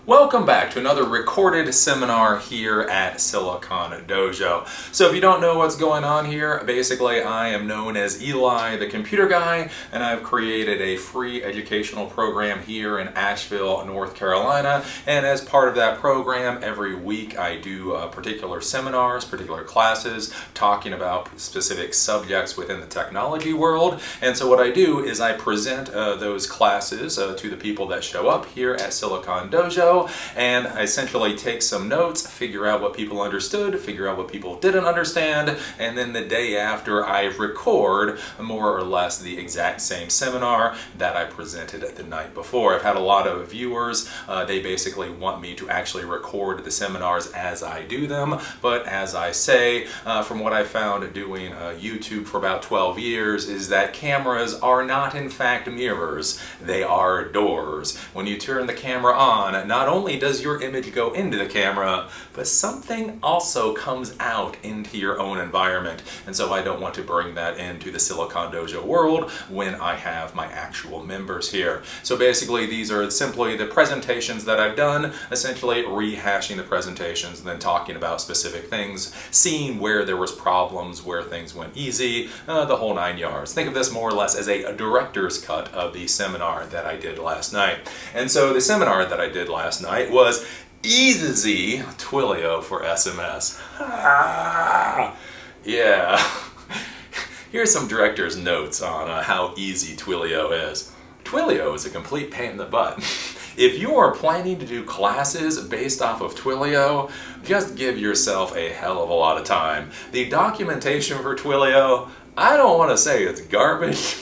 Welcome back to another recorded seminar here at Silicon Dojo. So if you don't know what's going on here, basically I am known as Eli the Computer Guy, and I've created a free educational program here in Asheville, North Carolina. And as part of that program, every week I do particular seminars, particular classes, talking about specific subjects within the technology world. And so what I do is I present those classes to the people that show up here at Silicon Dojo. And I essentially take some notes, figure out what people understood, figure out what people didn't understand, and then the day after I record more or less the exact same seminar that I presented the night before. I've had a lot of viewers, they basically want me to actually record the seminars as I do them, but as I say, from what I found doing YouTube for about 12 years is that cameras are not in fact mirrors, they are doors. When you turn the camera on, not only does your image go into the camera, but something also comes out into your own environment. And so I don't want to bring that into the Silicon Dojo world when I have my actual members here. So basically these are simply the presentations that I've done, essentially rehashing the presentations and then talking about specific things, seeing where there was problems, where things went easy, the whole 9 yards. Think of this more or less as a director's cut of the seminar that I did last night. And so the seminar that I did last night was Easy Twilio for SMS. Yeah. Here's some director's notes on how easy Twilio is. Twilio is a complete pain in the butt. If you are planning to do classes based off of Twilio, just give yourself a hell of a lot of time. The documentation for Twilio, I don't want to say it's garbage,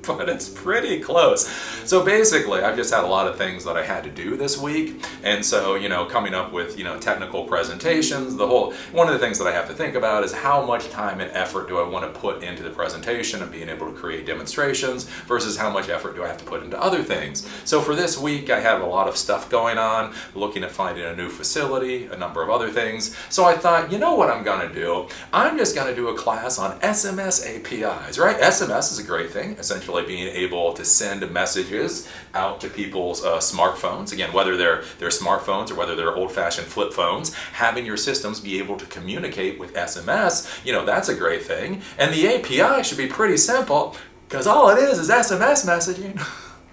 but it's pretty close. So basically, I've just had a lot of things that I had to do this week, and so, coming up with, technical presentations, one of the things that I have to think about is how much time and effort do I want to put into the presentation and being able to create demonstrations versus how much effort do I have to put into other things. So for this week, I have a lot of stuff going on, looking at finding a new facility, a number of other things. So I thought, you know what I'm gonna do? I'm just gonna do a class on SMS APIs, right? SMS is a great thing, essentially being able to send messages out to people's smartphones. Again, whether they're smartphones or whether they're old-fashioned flip phones, having your systems be able to communicate with SMS, that's a great thing. And the API should be pretty simple, because all it is SMS messaging.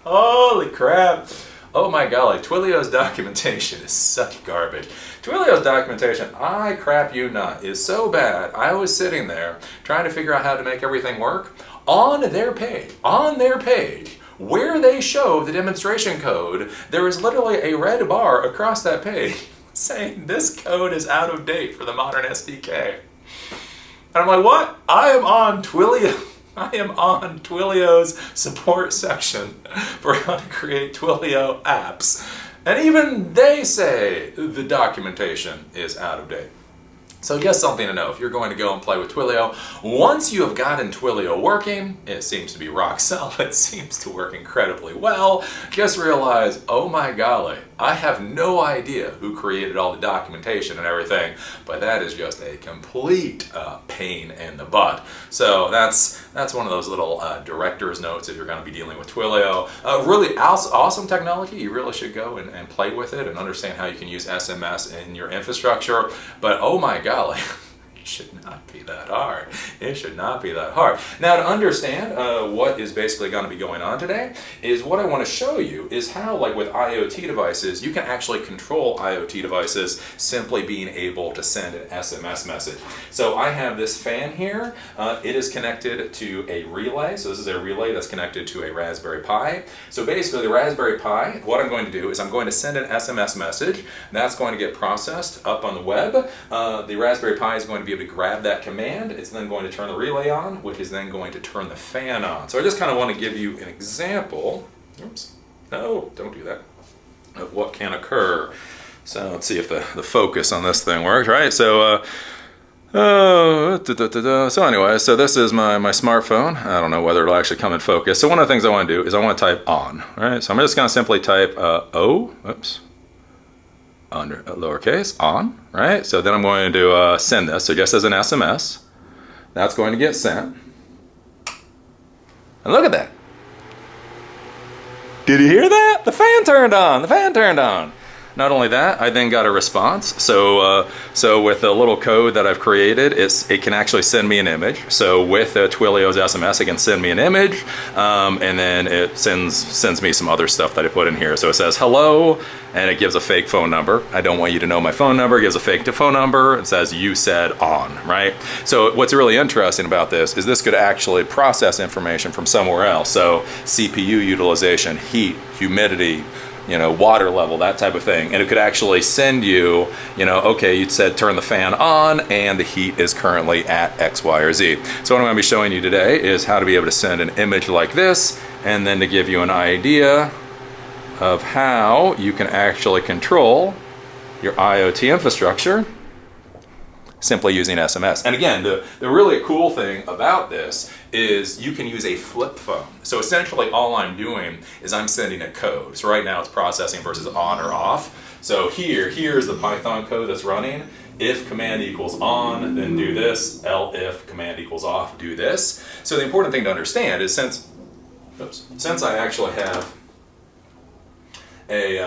Holy crap. Oh my golly, Twilio's documentation is such garbage. Twilio's documentation, I crap you not, is so bad. I was sitting there trying to figure out how to make everything work. On their page, where they show the demonstration code, there is literally a red bar across that page saying this code is out of date for the modern SDK. And I'm like, what? I am on Twilio's support section for how to create Twilio apps. And even they say the documentation is out of date. So just something to know, if you're going to go and play with Twilio, once you have gotten Twilio working, it seems to be rock solid, it seems to work incredibly well, just realize, oh my golly, I have no idea who created all the documentation and everything, but that is just a complete pain in the butt. So that's one of those little director's notes if you're going to be dealing with Twilio. Really awesome technology, you really should go and play with it and understand how you can use SMS in your infrastructure, but oh my God, golly, it should not be that hard. It should not be that hard. Now, to understand what is basically going to be going on today is what I want to show you is how, like with IoT devices, you can actually control IoT devices simply being able to send an SMS message. So I have this fan here. It is connected to a relay. So this is a relay that's connected to a Raspberry Pi. So basically the Raspberry Pi, what I'm going to do is I'm going to send an SMS message. That's going to get processed up on the web. The Raspberry Pi is going to be able to grab that command. It's then going to turn the relay on, which is then going to turn the fan on. So I just kind of want to give you an example. Oops. No, don't do that. Of what can occur. So let's see if the focus on this thing works, right? So so anyway, so this is my smartphone. I don't know whether it'll actually come in focus. So one of the things I want to do is I want to type on, right? So I'm just going to simply type under lowercase on, right? So then I'm going to send this. So just as an SMS, that's going to get sent. And look at that. Did you hear that? The fan turned on. The fan turned on. Not only that, I then got a response. So with the little code that I've created, it can actually send me an image. So with Twilio's SMS, it can send me an image, and then it sends me some other stuff that I put in here. So it says hello, and it gives a fake phone number. I don't want you to know my phone number. It gives a fake phone number. It says you said on, right? So what's really interesting about this is this could actually process information from somewhere else. So CPU utilization, heat, humidity, water level, that type of thing. And it could actually send you, okay, you said turn the fan on and the heat is currently at X, Y, or Z. So what I'm going to be showing you today is how to be able to send an image like this, and then to give you an idea of how you can actually control your IoT infrastructure simply using SMS. And again, the really cool thing about this is you can use a flip phone. So essentially all I'm doing is I'm sending a code. So right now it's processing versus on or off. So here's the Python code that's running. If command equals on, then do this. If command equals off, do this. So the important thing to understand is since I actually have a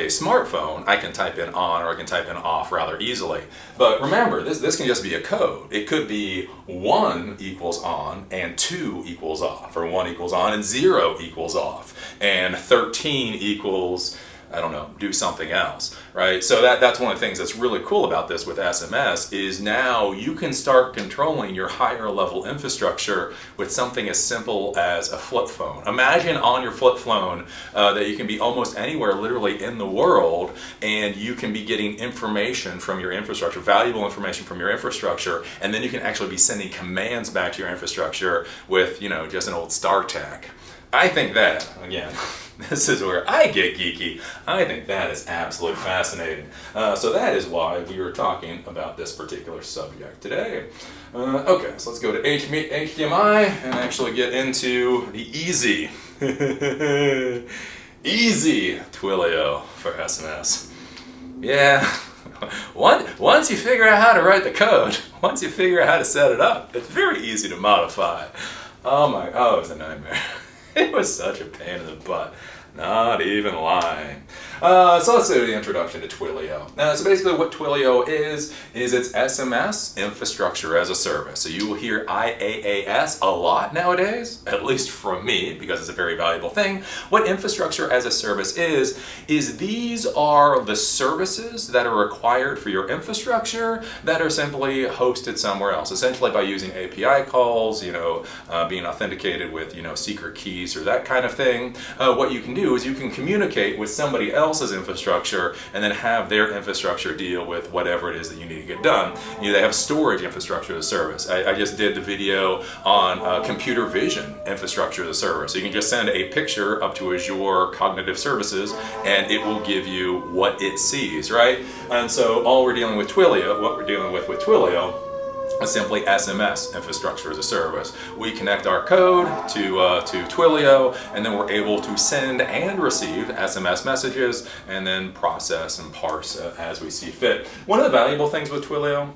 smartphone, I can type in on or I can type in off rather easily. But remember, this can just be a code. It could be 1 equals on and 2 equals off, or 1 equals on and 0 equals off, and 13 equals, I don't know, do something else, right? So that's one of the things that's really cool about this with SMS is now you can start controlling your higher level infrastructure with something as simple as a flip phone. Imagine on your flip phone that you can be almost anywhere literally in the world, and you can be getting information from your infrastructure, valuable information from your infrastructure, and then you can actually be sending commands back to your infrastructure with, just an old StarTAC. I think that, again, this is where I get geeky. I think that is absolutely fascinating. So that is why we were talking about this particular subject today. Okay, so let's go to HDMI and actually get into the easy Twilio for SMS. Yeah, once you figure out how to write the code, once you figure out how to set it up, it's very easy to modify. Oh, it was a nightmare. It was such a pain in the butt. Not even lying. So let's do the introduction to Twilio. So basically what Twilio is it's SMS infrastructure as a service. So you will hear IaaS a lot nowadays, at least from me, because it's a very valuable thing. What infrastructure as a service is these are the services that are required for your infrastructure that are simply hosted somewhere else, essentially by using API calls, being authenticated with, secret keys or that kind of thing. What you can do is you can communicate with somebody else's infrastructure and then have their infrastructure deal with whatever it is that you need to get done. They have storage infrastructure as a service. I just did the video on computer vision infrastructure as a service. So you can just send a picture up to Azure Cognitive Services and it will give you what it sees, right? And so all we're dealing with Twilio, what we're dealing with Twilio, is simply SMS infrastructure as a service. We connect our code to Twilio, and then we're able to send and receive SMS messages, and then process and parse as we see fit. One of the valuable things with Twilio,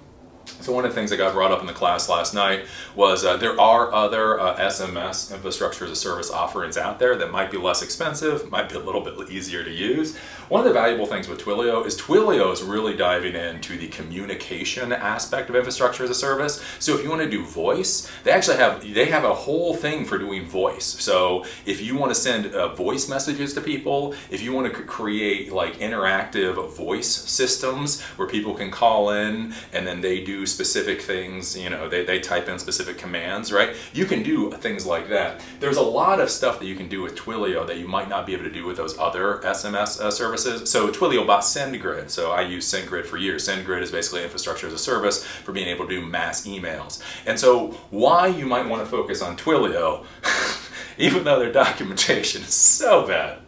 so one of the things that got brought up in the class last night was there are other SMS infrastructure as a service offerings out there that might be less expensive, might be a little bit easier to use. One of the valuable things with Twilio is really diving into the communication aspect of infrastructure as a service. So if you want to do voice, they have a whole thing for doing voice. So if you want to send voice messages to people, if you want to create like interactive voice systems where people can call in and then they do specific things, they type in specific commands, right? You can do things like that. There's a lot of stuff that you can do with Twilio that you might not be able to do with those other SMS services. So Twilio bought SendGrid. So I use SendGrid for years. SendGrid is basically infrastructure as a service for being able to do mass emails. And so why you might want to focus on Twilio, even though their documentation is so bad,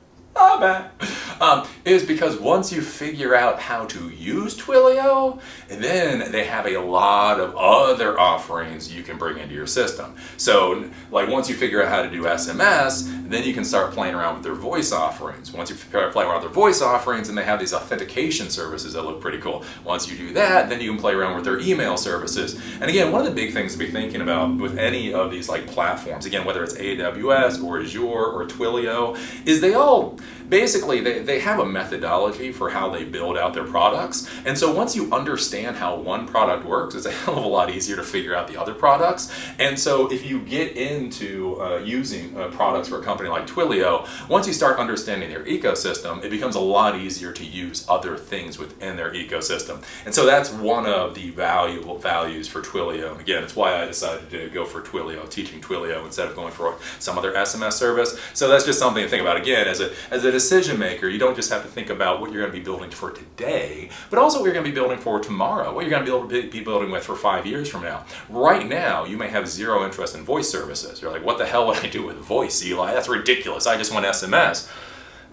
is because once you figure out how to use Twilio, then they have a lot of other offerings you can bring into your system. So like once you figure out how to do SMS, then you can start playing around with their voice offerings. Once you play around with their voice offerings, and they have these authentication services that look pretty cool. Once you do that, then you can play around with their email services. And again, one of the big things to be thinking about with any of these like platforms, again, whether it's AWS or Azure or Twilio, is basically they have a methodology for how they build out their products. And so once you understand how one product works, it's a hell of a lot easier to figure out the other products. And so if you get into using products for a company like Twilio, once you start understanding their ecosystem, it becomes a lot easier to use other things within their ecosystem. And so that's one of the valuable values for Twilio. And again, it's why I decided to go for Twilio, teaching Twilio instead of going for some other SMS service. So that's just something to think about. Again, as a decision maker, you don't just have to think about what you're going to be building for today, but also what you're going to be building for tomorrow, what you're going to be building with for 5 years from now. Right now, you may have zero interest in voice services. You're like, what the hell would I do with voice, Eli? That's ridiculous. I just want SMS.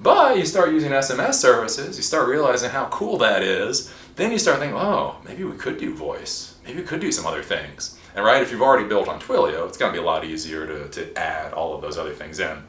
But you start using SMS services, you start realizing how cool that is, then you start thinking, oh, maybe we could do voice. Maybe we could do some other things. And right, if you've already built on Twilio, it's going to be a lot easier to add all of those other things in.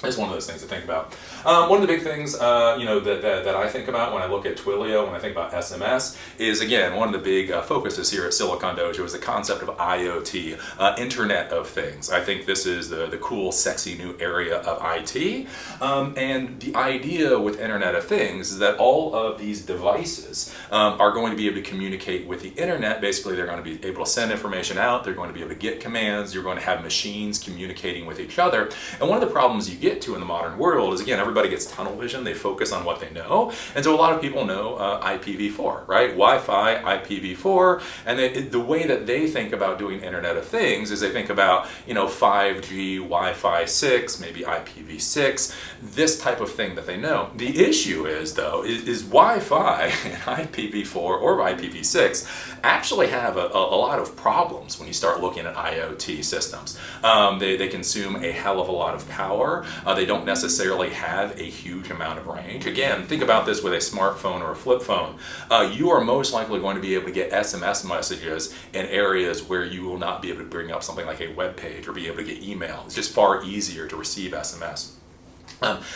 It's one of those things to think about. One of the big things that I think about when I look at Twilio, when I think about SMS, is again, one of the big focuses here at Silicon Dojo is the concept of IoT, Internet of Things. I think this is the cool, sexy new area of IT. And the idea with Internet of Things is that all of these devices are going to be able to communicate with the internet. Basically, they're going to be able to send information out, they're going to be able to get commands, you're going to have machines communicating with each other. And one of the problems you get to in the modern world is, again, everybody gets tunnel vision, they focus on what they know, and so a lot of people know IPv4, right? Wi-Fi, IPv4, and the way that they think about doing Internet of Things is they think about, 5G, Wi-Fi 6, maybe IPv6, this type of thing that they know. The issue is, though, is Wi-Fi and IPv4 or IPv6 actually have a lot of problems when you start looking at IoT systems. They consume a hell of a lot of power. They don't necessarily have a huge amount of range. Again, think about this with a smartphone or a flip phone. You are most likely going to be able to get SMS messages in areas where you will not be able to bring up something like a web page or be able to get email. It's just far easier to receive SMS.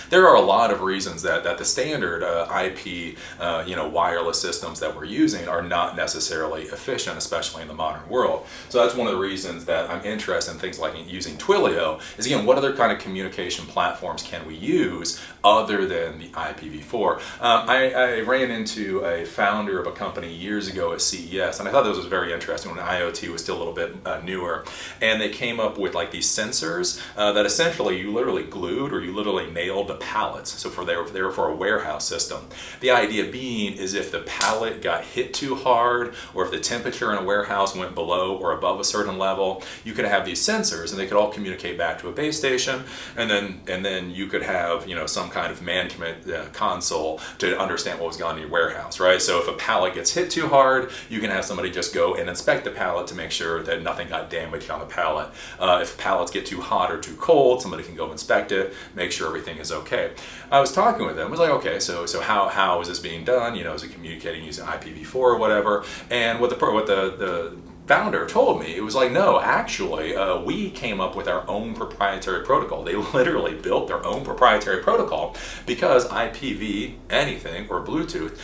There are a lot of reasons that the standard IP, wireless systems that we're using are not necessarily efficient, especially in the modern world. So that's one of the reasons that I'm interested in things like using Twilio. Is again, what other kind of communication platforms can we use other than the IPv4? I ran into a founder of a company years ago at CES, and I thought this was very interesting when IoT was still a little bit newer. And they came up with like these sensors that essentially you literally glued or you literally nailed the pallets. So they were for a warehouse system. The idea being is if the pallet got hit too hard, or if the temperature in a warehouse went below or above a certain level, you could have these sensors and they could all communicate back to a base station, and then you could have some kind of management console to understand what was going on in your warehouse, right? So if a pallet gets hit too hard, you can have somebody just go and inspect the pallet to make sure that nothing got damaged on the pallet. If pallets get too hot or too cold, somebody can go inspect it, make sure everything is okay. I was talking with them. I was like, okay, so how is this being done? Is it communicating using IPv4 or whatever? And what the founder told me, it was like, no, actually, we came up with our own proprietary protocol. They literally built their own proprietary protocol because IPv anything or Bluetooth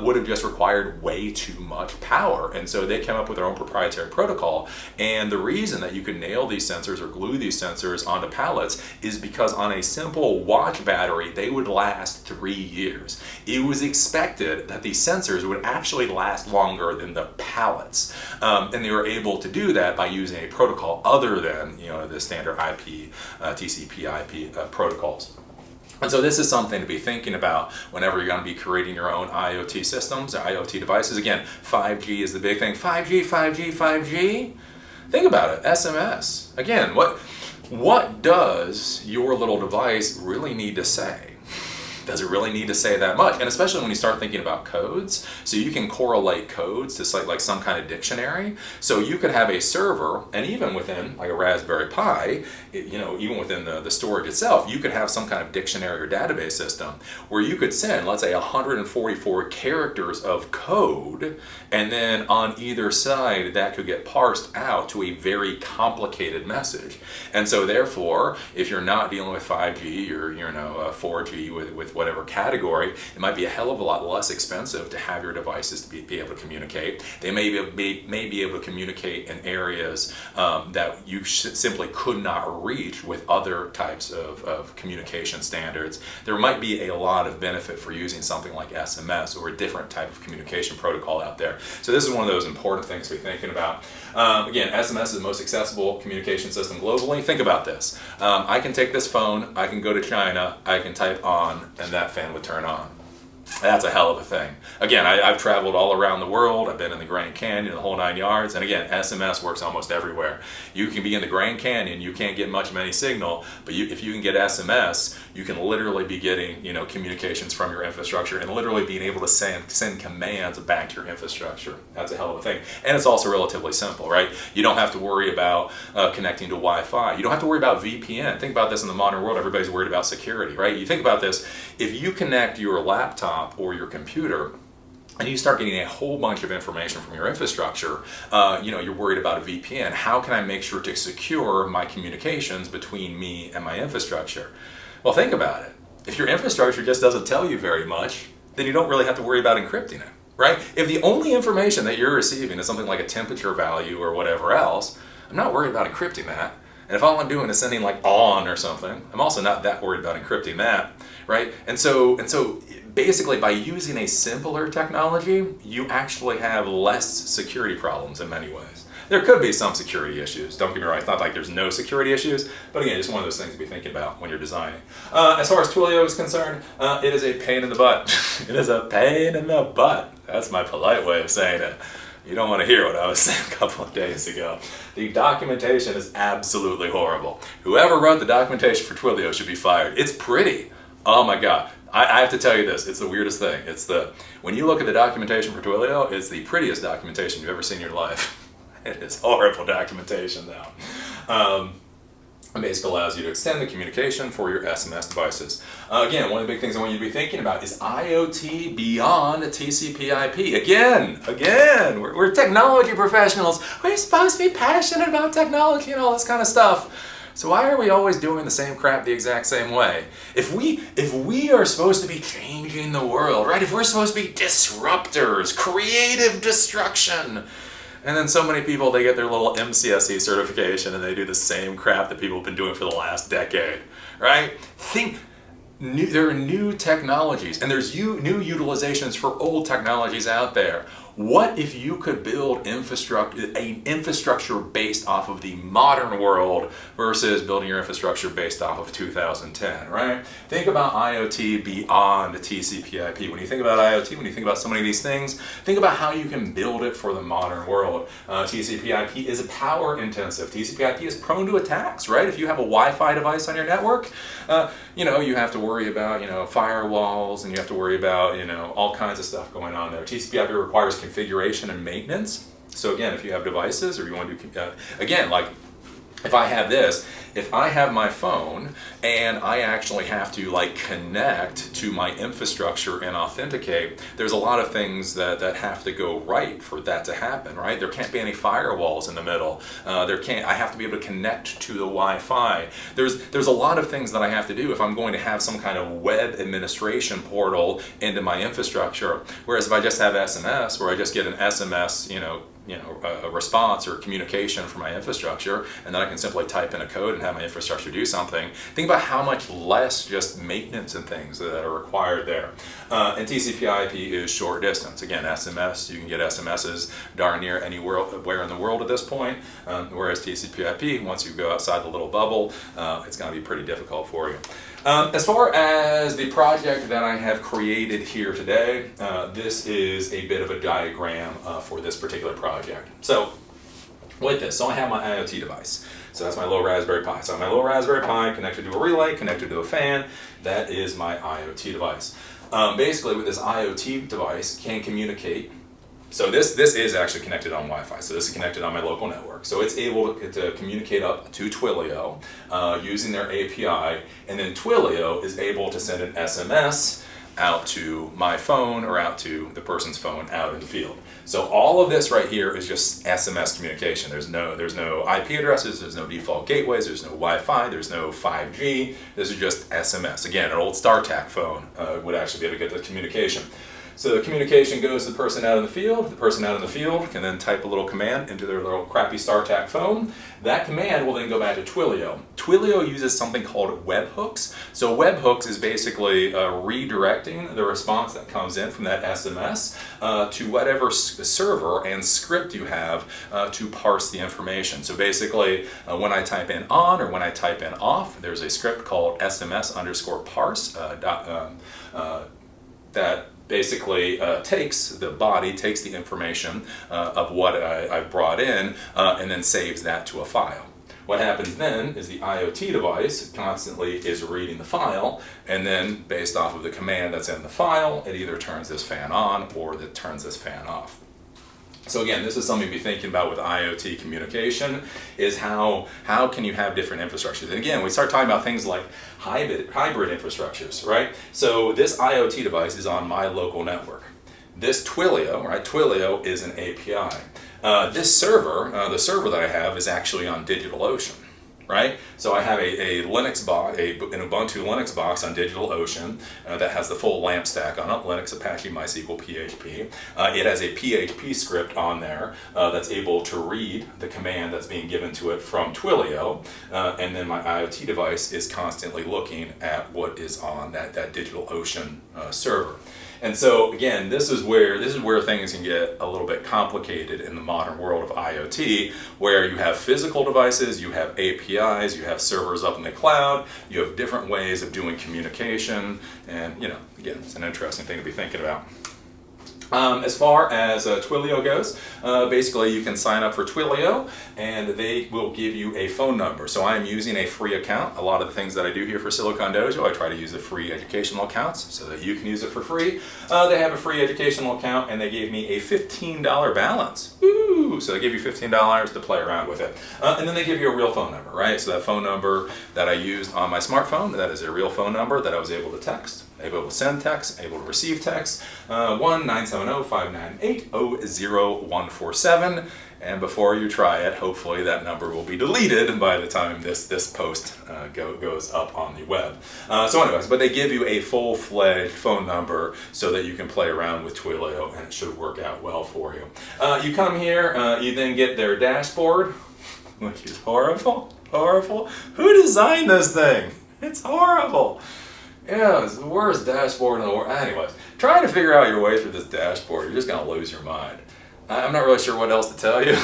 would have just required way too much power. And so they came up with their own proprietary protocol. And the reason that you could nail these sensors or glue these sensors onto pallets is because on a simple watch battery, they would last 3 years. It was expected that these sensors would actually last longer than the pallets. And they were able to do that by using a protocol other than the standard IP, TCP IP protocols. And so this is something to be thinking about whenever you're going to be creating your own IoT systems or IoT devices. Again, 5G is the big thing. 5G. Think about it. SMS. Again, what does your little device really need to say? Does it really need to say that much? And especially when you start thinking about codes, so you can correlate codes to like some kind of dictionary. So you could have a server, and even within like a Raspberry Pi, even within the storage itself, you could have some kind of dictionary or database system where you could send, let's say, 144 characters of code, and then on either side that could get parsed out to a very complicated message. And so therefore, if you're not dealing with 5G or 4G with with whatever category, it might be a hell of a lot less expensive to have your devices to be able to communicate. They may be able to communicate in areas that you simply could not reach with other types of communication standards. There might be a lot of benefit for using something like SMS or a different type of communication protocol out there. So this is one of those important things to be thinking about. Again, SMS is the most accessible communication system globally. Think about this. I can take this phone, I can go to China, I can type on, and that fan would turn on. That's a hell of a thing. Again, I've traveled all around the world. I've been in the Grand Canyon, the whole 9 yards. And again, SMS works almost everywhere. You can be in the Grand Canyon, you can't get much of any signal, but if you can get SMS, you can literally be getting communications from your infrastructure and literally being able to send commands back to your infrastructure. That's a hell of a thing. And it's also relatively simple, right? You don't have to worry about connecting to Wi-Fi. You don't have to worry about VPN. Think about this in the modern world. Everybody's worried about security, right? You think about this. If you connect your laptop or your computer and you start getting a whole bunch of information from your infrastructure, you're worried about a VPN. How can I make sure to secure my communications between me and my infrastructure? Well, think about it. If your infrastructure just doesn't tell you very much, then you don't really have to worry about encrypting it, right? If the only information that you're receiving is something like a temperature value or whatever else, I'm not worried about encrypting that. And if all I'm doing is sending like on or something, I'm also not that worried about encrypting that, right? And so basically by using a simpler technology, you actually have less security problems in many ways. There could be some security issues, don't get me wrong, it's not like there's no security issues, but again, it's one of those things to be thinking about when you're designing. As far as Twilio is concerned, it is a pain in the butt. It is a pain in the butt. That's my polite way of saying it. You don't want to hear what I was saying a couple of days ago. The documentation is absolutely horrible. Whoever wrote the documentation for Twilio should be fired. It's pretty. Oh my God. I have to tell you this, it's the weirdest thing. When you look at the documentation for Twilio, it's the prettiest documentation you've ever seen in your life. It is horrible documentation though. It basically allows you to extend the communication for your SMS devices. Again, one of the big things I want you to be thinking about is IoT Beyond TCP IP. Again, we're technology professionals. We're supposed to be passionate about technology and all this kind of stuff. So why are we always doing the same crap the exact same way? If we are supposed to be changing the world, right? If we're supposed to be disruptors, creative destruction, and then so many people, they get their little MCSE certification and they do the same crap that people have been doing for the last decade, right? There are new technologies and there's new utilizations for old technologies out there. What if you could build infrastructure based off of the modern world versus building your infrastructure based off of 2010, right? Think about IoT beyond TCP IP. When you think about IoT, when you think about so many of these things, think about how you can build it for the modern world. TCP IP is power intensive. TCP IP is prone to attacks, right? If you have a Wi-Fi device on your network, you have to worry about, firewalls and you have to worry about, all kinds of stuff going on there. TCP IP requires configuration and maintenance. So again, if you have devices or you want to, again, like if I have my phone and I actually have to connect to my infrastructure and authenticate, there's a lot of things that have to go right for that to happen, right? There can't be any firewalls in the middle. I have to be able to connect to the Wi-Fi. There's a lot of things that I have to do if I'm going to have some kind of web administration portal into my infrastructure. Whereas if I just have SMS, where I just get an SMS, a response or communication from my infrastructure, and then I can simply type in a code and have my infrastructure do something. Think about how much less just maintenance and things that are required there. And TCP/IP is short distance. Again, SMS, you can get SMSs darn near anywhere in the world at this point, whereas TCP/IP, once you go outside the little bubble, it's going to be pretty difficult for you. As far as the project that I have created here today, this is a bit of a diagram for this particular project. So with this, I have my IoT device. So that's my little Raspberry Pi. So I have my little Raspberry Pi connected to a relay, connected to a fan. That is my IoT device. Basically, with this IoT device, can communicate. So this is actually connected on Wi-Fi. So this is connected on my local network. So it's able to communicate up to Twilio using their API, and then Twilio is able to send an SMS out to my phone or out to the person's phone out in the field. So all of this right here is just SMS communication. There's no IP addresses, there's no default gateways, there's no Wi-Fi, there's no 5G. This is just SMS. Again, an old StarTAC phone would actually be able to get the communication. So the communication goes to the person out in the field. The person out in the field can then type a little command into their little crappy StarTAC phone. That command will then go back to Twilio. Twilio uses something called webhooks. So webhooks is basically redirecting the response that comes in from that SMS to whatever server and script you have to parse the information. So basically, when I type in on or when I type in off, there's a script called SMS_parse that basically takes the information of what I've brought in and then saves that to a file. What happens then is the IoT device constantly is reading the file, and then based off of the command that's in the file, it either turns this fan on or it turns this fan off. So again, this is something to be thinking about with IoT communication, is how can you have different infrastructures. And again, we start talking about things like hybrid infrastructures, right? So this IoT device is on my local network. This Twilio, right? Twilio is an API. This server, the server that I have is actually on DigitalOcean. Right? So I have a Linux box, an Ubuntu Linux box on DigitalOcean that has the full LAMP stack on it, Linux, Apache, MySQL, PHP. It has a PHP script on there that's able to read the command that's being given to it from Twilio, and then my IoT device is constantly looking at what is on that DigitalOcean server. And so again, this is where things can get a little bit complicated in the modern world of IoT, where you have physical devices, you have APIs, you have servers up in the cloud, you have different ways of doing communication, and again, it's an interesting thing to be thinking about. As far as Twilio goes, basically you can sign up for Twilio and they will give you a phone number. So I'm using a free account. A lot of the things that I do here for Silicon Dojo, I try to use the free educational accounts so that you can use it for free. They have a free educational account and they gave me a $15 balance. Woo! So they give you $15 to play around with it. And then they give you a real phone number, right? So that phone number that I used on my smartphone, that is a real phone number that I was able to text. Able to send text, able to receive text, 1-970-598-00147. And before you try it, hopefully that number will be deleted by the time this post goes up on the web. So anyways, but they give you a full-fledged phone number so that you can play around with Twilio, and it should work out well for you. You come here, you then get their dashboard, which is horrible. Who designed this thing? It's horrible. Yeah, it's the worst dashboard in the world. Anyways, trying to figure out your way through this dashboard, you're just going to lose your mind. I'm not really sure what else to tell you.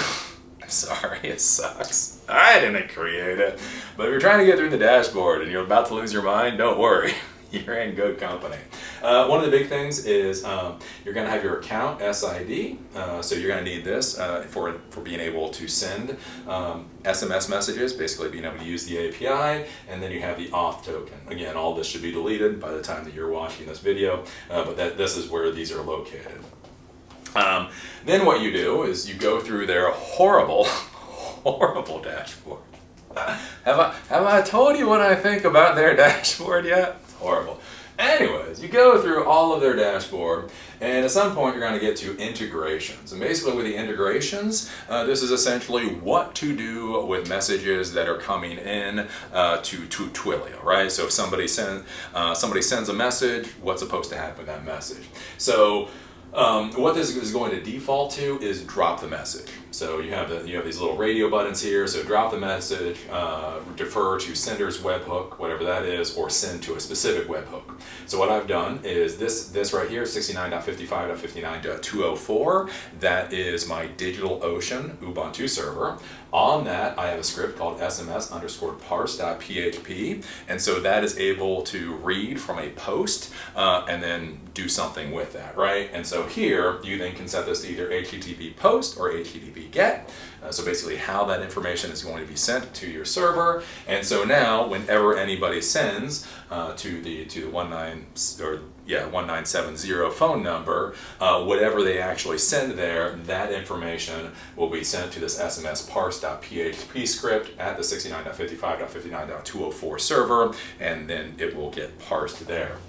I'm sorry, it sucks. I didn't create it. But if you're trying to get through the dashboard and you're about to lose your mind, don't worry. You're in good company. One of the big things is you're going to have your account SID. So you're going to need this for being able to send SMS messages, basically being able to use the API, and then you have the auth token. Again, all this should be deleted by the time that you're watching this video, but this is where these are located. Then what you do is you go through their horrible dashboard. Have I told you what I think about their dashboard yet? It's horrible. Anyways, you go through all of their dashboard, and at some point you're going to get to integrations. And basically with the integrations, this is essentially what to do with messages that are coming in to Twilio, right? So if somebody sends a message, what's supposed to happen with that message? So what this is going to default to is drop the message. So you have these little radio buttons here. So drop the message, defer to sender's webhook, whatever that is, or send to a specific webhook. So what I've done is this right here, 69.55.59.204. That is my DigitalOcean Ubuntu server. On that, I have a script called SMS_parse.php, and so that is able to read from a post and then do something with that, right? And so here, you then can set this to either HTTP post or HTTP get. So basically how that information is going to be sent to your server. And so now, whenever anybody sends to the 1970 phone number, whatever they actually send there, that information will be sent to this SMS parse.php script at the 69.55.59.204 server, and then it will get parsed there.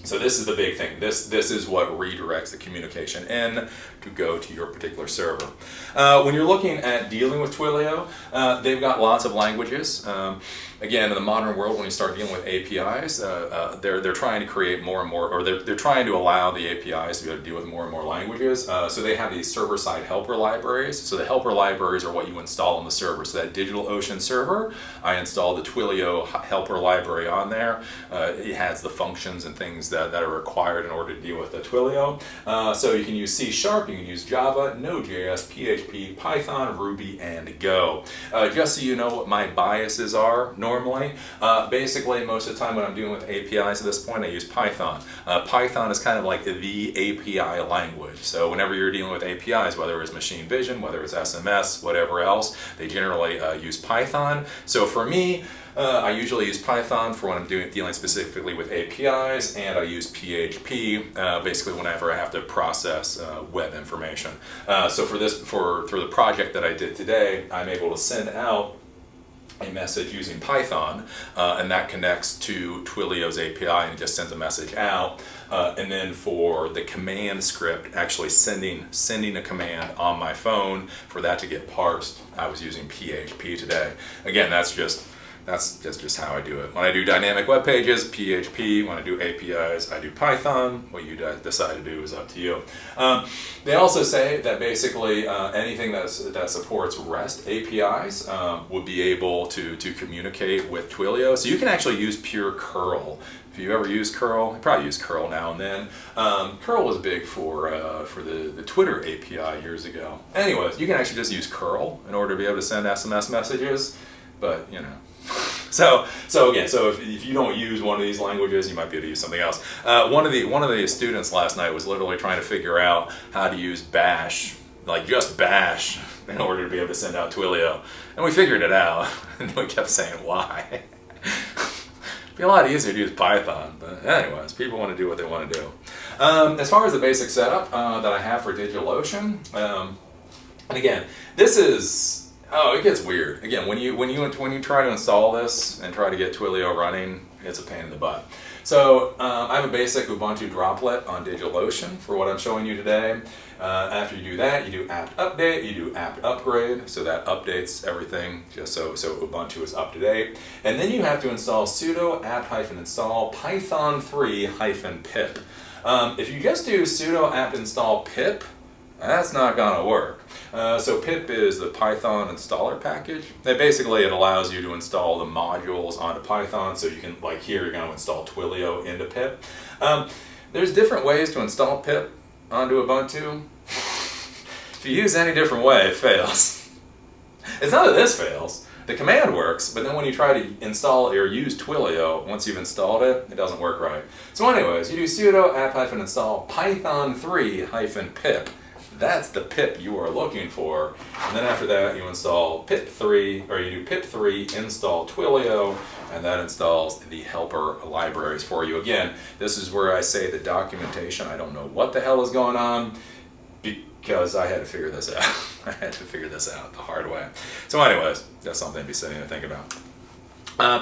So this is the big thing. This is what redirects the communication in to go to your particular server. When you're looking at dealing with Twilio, they've got lots of languages. Again, in the modern world, when you start dealing with APIs, they're trying to create more and more, or they're trying to allow the APIs to be able to deal with more and more languages. So they have these server-side helper libraries. So the helper libraries are what you install on the server. So that DigitalOcean server, I installed the Twilio helper library on there. It has the functions and things that are required in order to deal with the Twilio. So you can use C#, you can use Java, Node.js, PHP, Python, Ruby, and Go. Just so you know what my biases are normally, basically most of the time when I'm dealing with APIs at this point, I use Python. Python is kind of like the API language. So whenever you're dealing with APIs, whether it's machine vision, whether it's SMS, whatever else, they generally use Python. So for me, I usually use Python for when I'm dealing specifically with APIs, and I use PHP basically whenever I have to process web information. So for the project that I did today, I'm able to send out a message using Python, and that connects to Twilio's API and it just sends a message out. And then for the command script, actually sending a command on my phone for that to get parsed, I was using PHP today. Again, that's just how I do it. When I do dynamic web pages, PHP. When I do APIs, I do Python. What you decide to do is up to you. They also say that basically anything that supports REST APIs would be able to communicate with Twilio. So you can actually use pure curl. If you ever use curl, you probably use curl now and then. Curl was big for the Twitter API years ago. Anyways, you can actually just use curl in order to be able to send SMS messages, but you know. So if you don't use one of these languages, you might be able to use something else. One of the students last night was literally trying to figure out how to use Bash, like just Bash, in order to be able to send out Twilio, and we figured it out. And we kept saying why. It'd be a lot easier to use Python, but anyways, people want to do what they want to do. As far as the basic setup that I have for DigitalOcean, and again, this is. Oh, it gets weird. Again, when you try to install this and try to get Twilio running, it's a pain in the butt. So I have a basic Ubuntu Droplet on DigitalOcean for what I'm showing you today. After you do that, you do apt update, you do apt upgrade, so that updates everything just so Ubuntu is up to date. And then you have to install sudo apt-install python 3-pip. If you just do sudo apt-install pip, that's not gonna work. So pip is the Python installer package. And basically it allows you to install the modules onto Python, so you can, like here, you're gonna install Twilio into pip. There's different ways to install pip onto Ubuntu. If you use any different way, it fails. It's not that this fails. The command works, but then when you try to install or use Twilio, once you've installed it, it doesn't work right. So anyways, you do sudo apt-install python 3-pip. That's the pip you are looking for. And then after that, you install pip3, or you do pip3 install Twilio, and that installs the helper libraries for you. Again, this is where I say the documentation. I don't know what the hell is going on, because I had to figure this out. I had to figure this out the hard way. So anyways, that's something to be sitting to think about.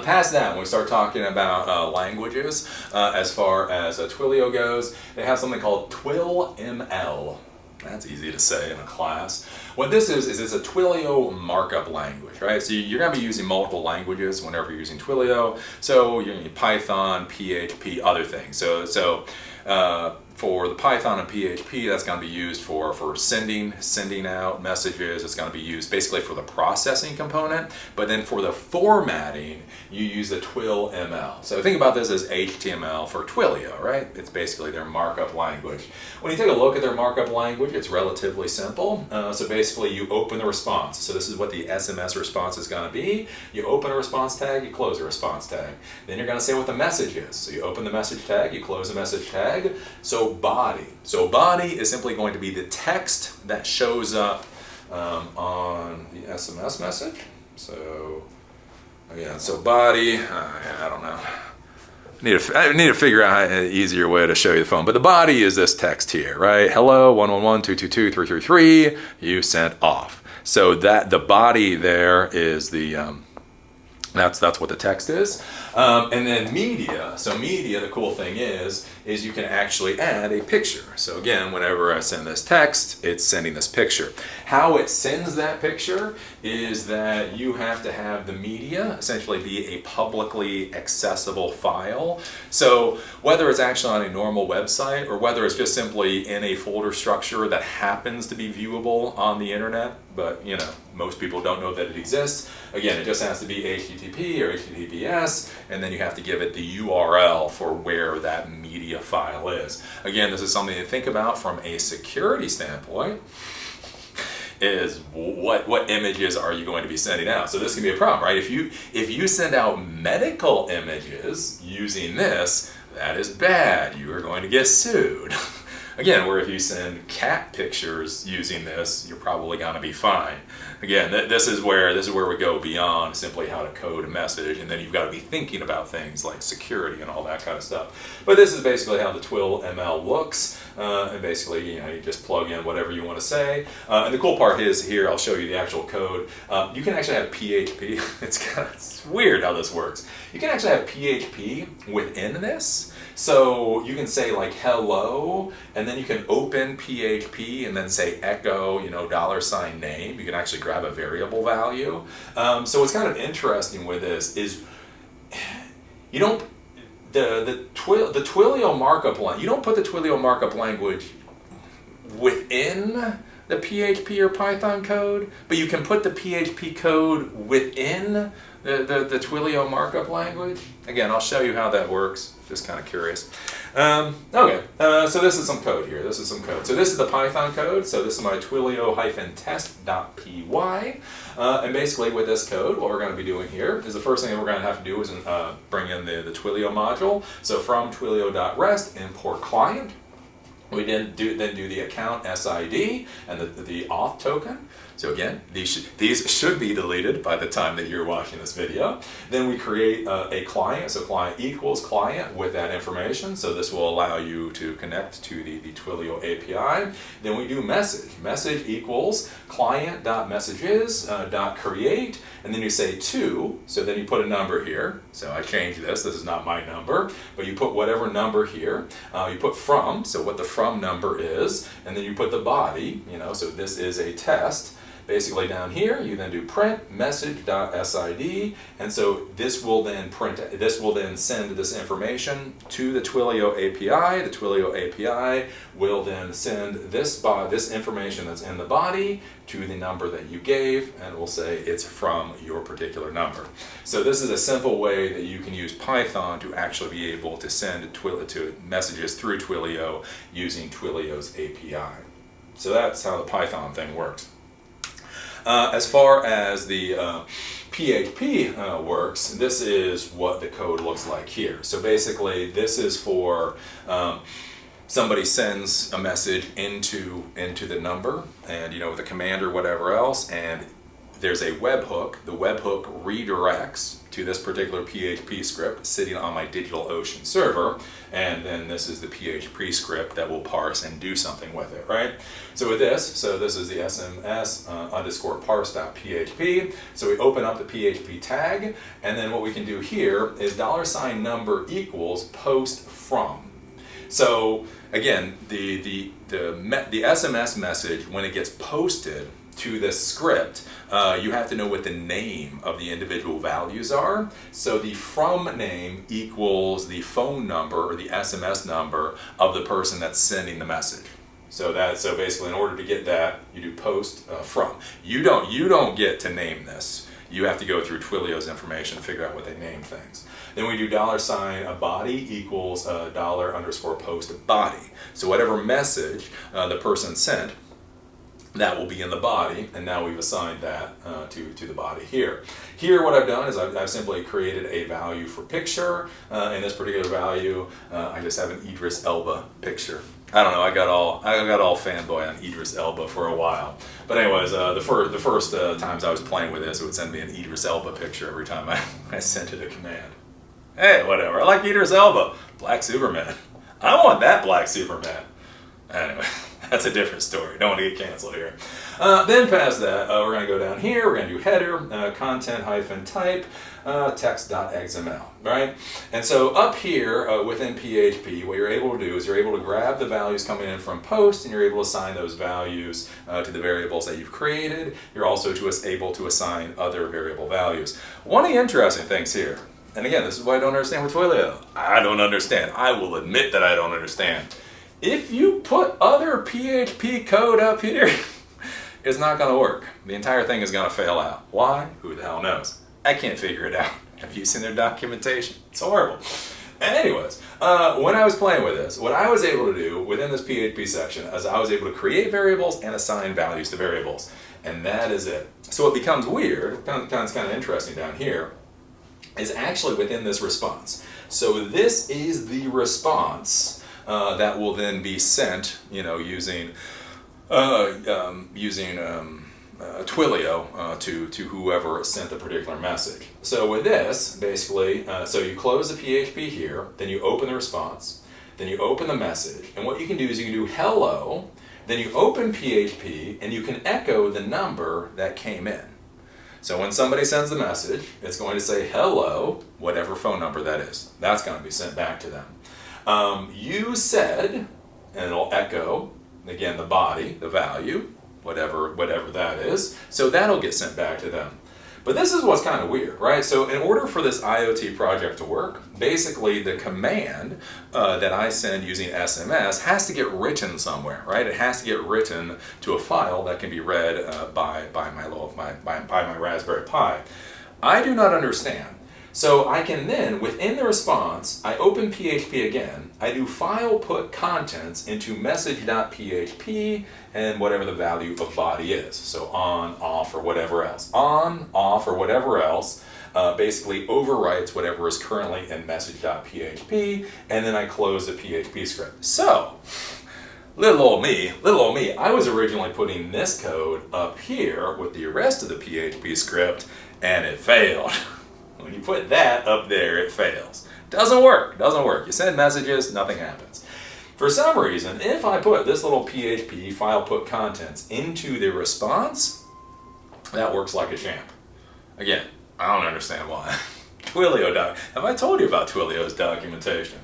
Past that, when we start talking about languages, as far as Twilio goes, they have something called TwilML. That's easy to say in a class. What this is it's a Twilio markup language, right? So you're going to be using multiple languages whenever you're using Twilio. So you're going to need Python, PHP, other things. So for the Python and PHP, that's going to be used for sending out messages. It's going to be used basically for the processing component. But then for the formatting, you use the TwilML. So think about this as HTML for Twilio, right? It's basically their markup language. When you take a look at their markup language, it's relatively simple. So basically, you open the response. So this is what the SMS response is going to be. You open a response tag, you close a response tag. Then you're going to say what the message is. So you open the message tag, you close the message tag. So body. So body is simply going to be the text that shows up on the SMS message. So again, so body, I don't know. I need to figure out an easier way to show you the phone. But the body is this text here, right? Hello, 111-222-333, you sent off. So that the body there is the that's what the text is. And then media. So media, the cool thing is is you can actually add a picture. So again, whenever I send this text, it's sending this picture. How it sends that picture is that you have to have the media essentially be a publicly accessible file. So whether it's actually on a normal website or whether it's just simply in a folder structure that happens to be viewable on the internet, but you know, most people don't know that it exists. Again, it just has to be HTTP or HTTPS, and then you have to give it the URL for where that media file is. Again, this is something to think about from a security standpoint, is what images are you going to be sending out? So this can be a problem, right? If you send out medical images using this, that is bad. You are going to get sued. Again, where if you send cat pictures using this, you're probably going to be fine. Again, this is where we go beyond simply how to code a message, and then you've got to be thinking about things like security and all that kind of stuff. But this is basically how the TwilML looks, and basically, you know, you just plug in whatever you want to say. And the cool part is here, I'll show you the actual code. You can actually have PHP. It's weird how this works. You can actually have PHP within this. So you can say like hello, and then you can open PHP and then say echo, you know, $name. You can actually grab a variable value. So what's kind of interesting with this is you don't the Twilio markup language. You don't put the Twilio markup language within the PHP or Python code, but you can put the PHP code within the Twilio markup language. Again, I'll show you how that works. Just kind of curious. Okay, so this is some code here. So this is the Python code. So this is my Twilio-test.py. And basically with this code, what we're going to be doing here is the first thing that we're going to have to do is bring in the Twilio module. So from twilio.rest, import client. We then do the account SID and the auth token. So again, these should be deleted by the time that you're watching this video. Then we create a client, so client equals client with that information. So this will allow you to connect to the Twilio API. Then we do message equals client.messages.create, and then you say to, so then you put a number here. So I changed this is not my number, but you put whatever number here. You put from, so what the from number is, and then you put the body, you know, so this is a test. Basically down here, you then do print message.sid, and so this will then send this information to the Twilio API. The Twilio API will then send this information that's in the body to the number that you gave, and we'll say it's from your particular number. So this is a simple way that you can use Python to actually be able to send messages through Twilio using Twilio's API. So that's how the Python thing works. As far as the PHP works, this is what the code looks like here. So basically, this is for somebody sends a message into the number, and you know, with a command or whatever else, and there's a webhook. The webhook redirects to this particular PHP script sitting on my DigitalOcean server, and then this is the PHP script that will parse and do something with it, right? So with this, this is the SMS _parse.php. So we open up the PHP tag, and then what we can do here is $number equals post from. So again, the SMS message, when it gets posted to this script, you have to know what the name of the individual values are. So the from name equals the phone number or the SMS number of the person that's sending the message. So basically, in order to get that, you do post from. You don't get to name this. You have to go through Twilio's information to figure out what they name things. Then we do $a body equals $_post body. So whatever message the person sent, that will be in the body, and now we've assigned that to the body here. Here what I've done is I've simply created a value for picture. In this particular value, I just have an Idris Elba picture. I don't know, I got all fanboy on Idris Elba for a while. But anyways, the first times I was playing with this, it would send me an Idris Elba picture every time I sent it a command. Hey, whatever, I like Idris Elba. Black Superman. I want that Black Superman. Anyway. That's a different story. Don't want to get canceled here. Then past that, we're going to go down here. We're going to do header, content-type, text.xml, right? And so up here within PHP, what you're able to do is you're able to grab the values coming in from post, and you're able to assign those values to the variables that you've created. You're also able to assign other variable values. One of the interesting things here, and again, this is what I don't understand with Twilio. I don't understand. I will admit that I don't understand. If you put other PHP code up here, it's not going to work. The entire thing is going to fail out. Why? Who the hell knows? I can't figure it out. Have you seen their documentation? It's horrible. Anyways, when I was playing with this, what I was able to do within this PHP section is I was able to create variables and assign values to variables. And that is it. So what becomes weird, kind of interesting down here, is actually within this response. So this is the response that will then be sent, using Twilio to whoever sent the particular message. So with this, basically, so you close the PHP here, then you open the response, then you open the message, and what you can do is you can do hello, then you open PHP, and you can echo the number that came in. So when somebody sends the message, it's going to say hello, whatever phone number that is. That's going to be sent back to them. You said, and it'll echo, again, the body, the value, whatever that is. So that'll get sent back to them. But this is what's kind of weird, right? So in order for this IoT project to work, basically the command that I send using SMS has to get written somewhere, right? It has to get written to a file that can be read by my Raspberry Pi. I do not understand. So I can then, within the response, I open PHP again, I do file put contents into message.php and whatever the value of body is. So on, off, or whatever else. On, off, or whatever else basically overwrites whatever is currently in message.php, and then I close the PHP script. So, little old me, I was originally putting this code up here with the rest of the PHP script, and it failed. When you put that up there, it fails. Doesn't work. You send messages, nothing happens. For some reason, if I put this little PHP file put contents into the response, that works like a champ. Again, I don't understand why. Have I told you about Twilio's documentation?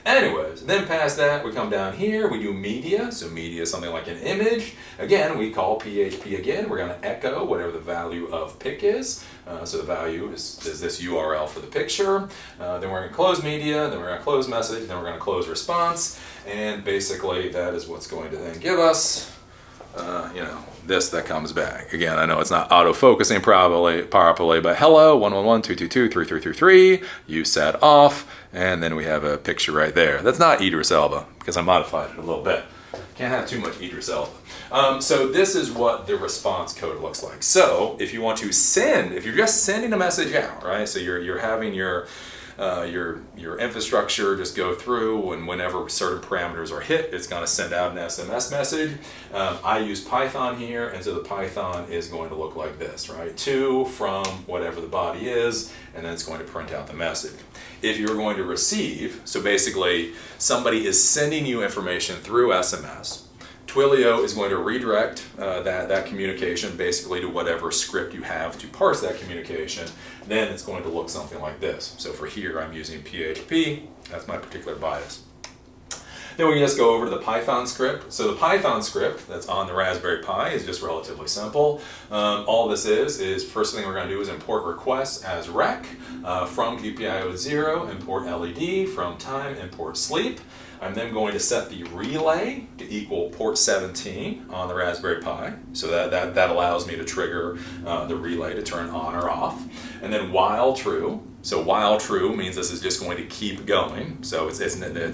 Anyways, then past that, we come down here, we do media. So media is something like an image. Again, we call PHP again. We're going to echo whatever the value of pic is. So the value is this URL for the picture. Then we're going to close media, then we're going to close message, then we're going to close response. And basically, that is what's going to then give us, this that comes back. Again, I know it's not auto-focusing properly, but hello, 111-222-3333, you set off, and then we have a picture right there. That's not Idris Elba, because I modified it a little bit. Can't have too much Idris Elba. So this is what the response code looks like. So if you want to send, if you're just sending a message out, right? So you're having your infrastructure just go through, and whenever certain parameters are hit, it's going to send out an SMS message. I use Python here, and so the Python is going to look like this, right? To, from, whatever the body is, and then it's going to print out the message. If you're going to receive, so basically somebody is sending you information through SMS, Twilio is going to redirect that communication basically to whatever script you have to parse that communication. Then it's going to look something like this. So for here, I'm using PHP. That's my particular bias. Then we can just go over to the Python script. So the Python script that's on the Raspberry Pi is just relatively simple. All this is first thing we're going to do is import requests as rec. From GPIO 0, import LED. From time, import sleep. I'm then going to set the relay to equal port 17 on the Raspberry Pi. So that allows me to trigger the relay to turn on or off. And then while true. So while true means this is just going to keep going. So it's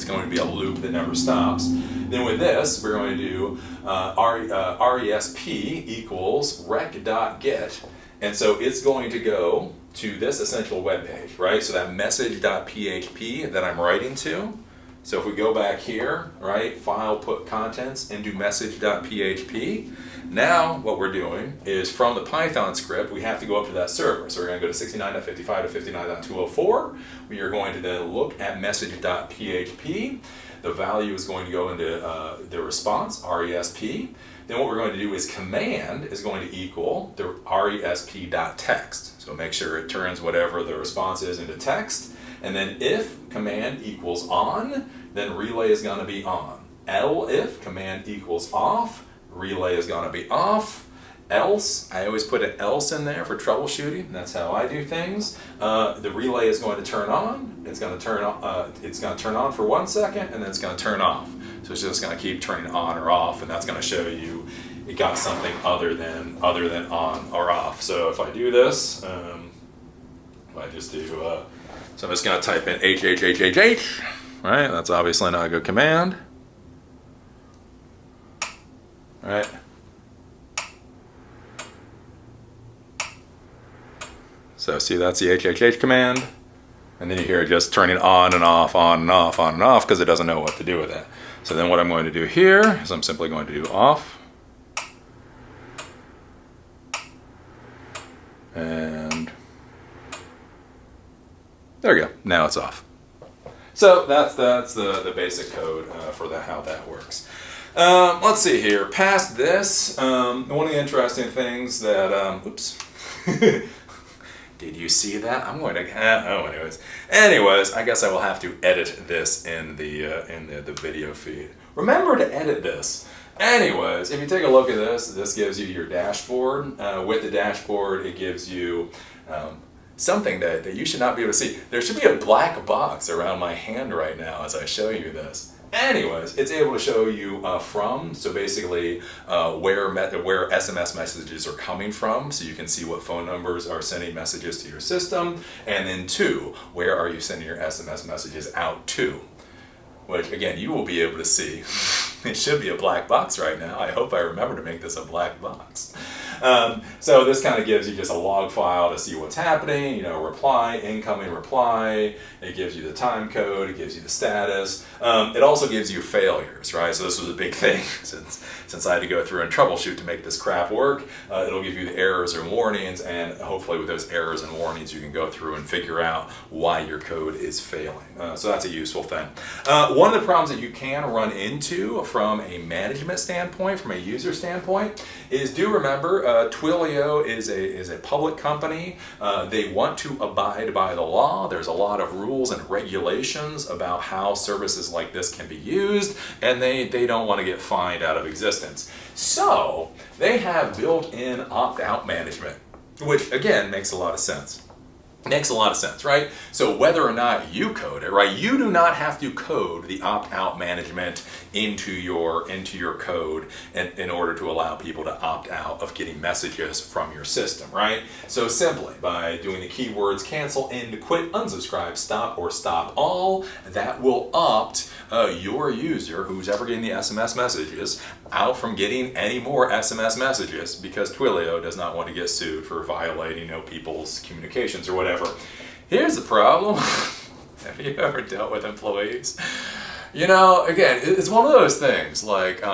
going to be a loop that never stops. Then with this, we're going to do RESP equals rec.get. And so it's going to go to this essential web page, right? So that message.php that I'm writing to, So if we go back here, right, file put contents into message.php, now what we're doing is from the Python script, we have to go up to that server. So we're going to go to 69.55 to 59.204. We are going to then look at message.php. The value is going to go into the response, RESP. Then what we're going to do is command is going to equal the resp.text. So make sure it turns whatever the response is into text. And then if command equals on, then relay is going to be on. If command equals off, relay is going to be off. Else, I always put an else in there for troubleshooting. That's how I do things. The relay is going to turn on. It's going to turn on. It's going to turn on for 1 second, and then it's going to turn off. So it's just going to keep turning on or off, and that's going to show you it got something other than on or off. So if I do this, if I just do, so I'm just going to type in HHHHH. Right, that's obviously not a good command. Right. So see, that's the HHH command, and then you hear it just turning on and off, on and off, on and off, because it doesn't know what to do with it. So then what I'm going to do here is I'm simply going to do off, and there we go. Now it's off. So that's the basic code for how that works. Let's see here. Past this, one of the interesting things that oops. Did you see that? I'm going to. Oh, anyways, I guess I will have to edit this in the video feed. Remember to edit this. Anyways, if you take a look at this, this gives you your dashboard. With the dashboard, it gives you something that you should not be able to see. There should be a black box around my hand right now as I show you this. Anyways, it's able to show you from, so basically where SMS messages are coming from, so you can see what phone numbers are sending messages to your system, and then two, where are you sending your SMS messages out to, which again, you will be able to see. It should be a black box right now. I hope I remember to make this a black box. So this kind of gives you just a log file to see what's happening, reply, incoming reply, it gives you the time code, it gives you the status. It also gives you failures, right? So this was a big thing since I had to go through and troubleshoot to make this crap work. It'll give you the errors and warnings, and hopefully with those errors and warnings you can go through and figure out why your code is failing. So that's a useful thing. One of the problems that you can run into from a management standpoint, from a user standpoint, is do remember Twilio is a public company. They want to abide by the law. There's a lot of rules and regulations about how services like this can be used, and they don't want to get fined out of existence. So they have built-in opt-out management, which again makes a lot of sense. Makes a lot of sense, right? So whether or not you code it, right, you do not have to code the opt-out management into your code in order to allow people to opt out of getting messages from your system, right? So simply by doing the keywords cancel, end, quit, unsubscribe, stop, or stop all, that will opt your user, who's ever getting the SMS messages, out from getting any more SMS messages, because Twilio does not want to get sued for violating people's communications or whatever. Here's the problem. Have you ever dealt with employees? Again, it's one of those things, like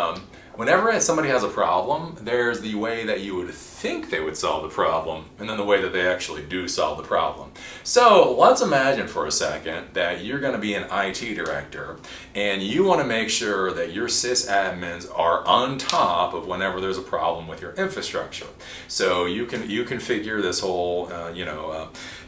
whenever somebody has a problem, there's the way that you would think they would solve the problem, and then the way that they actually do solve the problem. So let's imagine for a second that you're going to be an IT director, and you want to make sure that your sysadmins are on top of whenever there's a problem with your infrastructure. So you configure this whole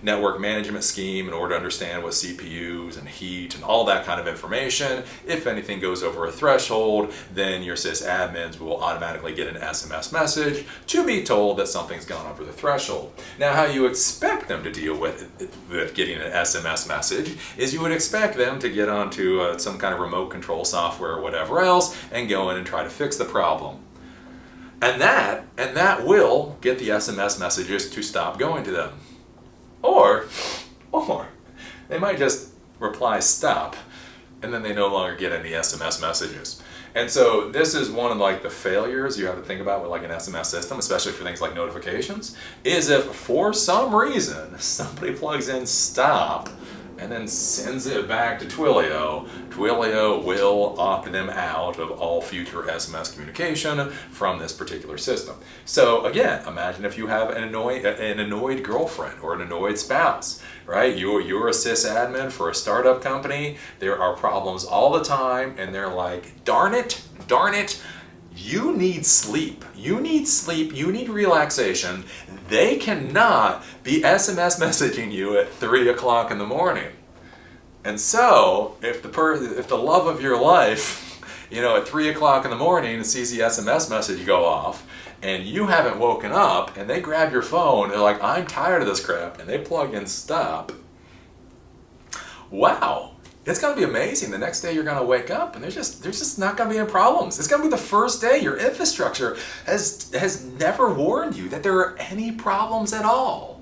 network management scheme in order to understand what CPUs and heat and all that kind of information. If anything goes over a threshold, then your sysadmins will automatically get an SMS message to be told that something's gone over the threshold. Now, how you expect them to deal with getting an SMS message is you would expect them to get onto some kind of remote control software or whatever else and go in and try to fix the problem. And that will get the SMS messages to stop going to them. Or they might just reply stop, and then they no longer get any SMS messages. And so this is one of the failures you have to think about with an SMS system, especially for things like notifications, is if for some reason somebody plugs in stop and then sends it back to Twilio. Twilio will opt them out of all future SMS communication from this particular system. So again, imagine if you have an annoyed girlfriend or an annoyed spouse, right? You're a sysadmin for a startup company. There are problems all the time, and they're like, darn it, you need sleep. You need relaxation. They cannot be SMS messaging you at 3 o'clock in the morning. And so, if the love of your life, at 3 o'clock in the morning sees the SMS message go off, and you haven't woken up, and they grab your phone, they're like, I'm tired of this crap, and they plug in stop. Wow. It's going to be amazing. The next day you're going to wake up and there's just not going to be any problems. It's going to be the first day your infrastructure has never warned you that there are any problems at all.